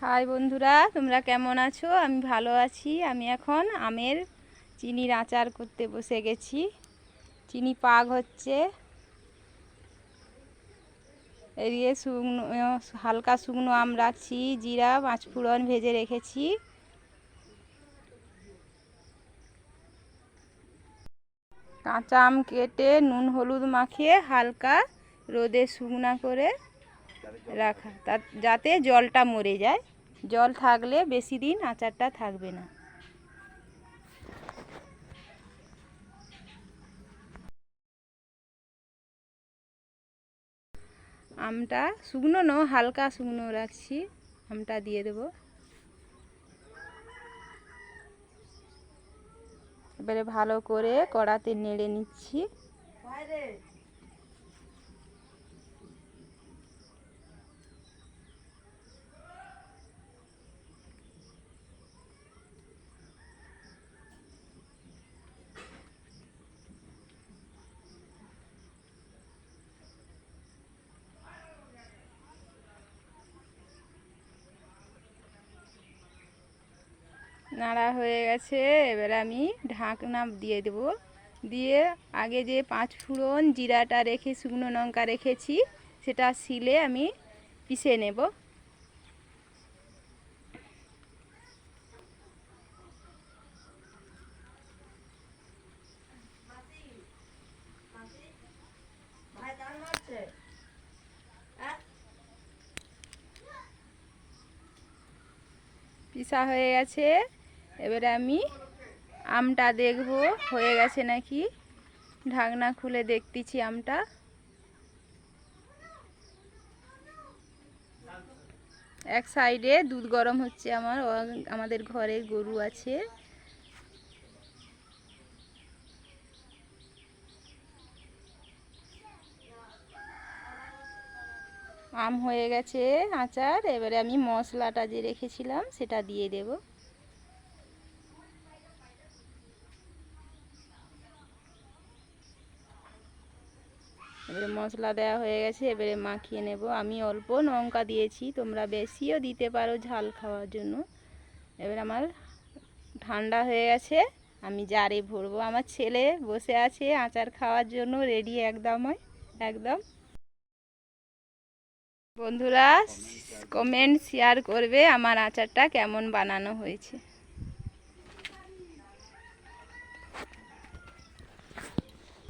High বন্ধুরা, তোমরা কেমন আছো? আমি ভালো আছি। আমি এখন আমের চিনির আচার করতে বসে গেছি। চিনি পাক হচ্ছে। এদিকে শুকনো হালকা শুকনো আম রাখছি, জিরা পাঁচফোড়ন ভেজে রেখেছি। কাঁচা আম কেটে নুন হলুদ মাখিয়ে হালকা রোদে শুকনা করে রাখা, যাতে জলটা মরে যায়। জল থাকলে বেশি দিন আচারটা থাকবে না। আমটা শুকনো হালকা শুকনো রাখছি। আমটা দিয়ে দেব। এবারে ভালো করে কড়াতে নেড়ে নিচ্ছি। নাড়া হয়ে গেছে, এবার আমি ঢাকনা দিয়ে দেব। দিয়ে আগে যে পাঁচফোড়ন জিরাটা রেখে শুকনো লঙ্কা রেখেছি, সেটা শিলে আমি পিষে নেব। পিষা হয়ে গেছে। এবারে আমি আমটা দেখব হয়ে গেছে নাকি। ঢাকনা খুলে দেখতেছি আমটা। এক সাইডে দুধ গরম হচ্ছে। আমাদের ঘরে গরু আছে। আম হয়ে গেছে আচার। এবারে আমি মশলাটা যে রেখেছিলাম সেটা দিয়ে দেব। এবারে মশলা দেওয়া হয়ে গেছে, এবারে মাখিয়ে নেব। আমি অল্প লঙ্কা দিয়েছি, তোমরা বেশিও দিতে পারো ঝাল খাওয়ার জন্য। এবার আমার ঠান্ডা হয়ে গেছে, আমি জারে ভরবো। আমার ছেলে বসে আছে আচার খাওয়ার জন্য, রেডি একদম একদম। বন্ধুরা কমেন্ট শেয়ার করবে আমার আচারটা কেমন বানানো হয়েছে।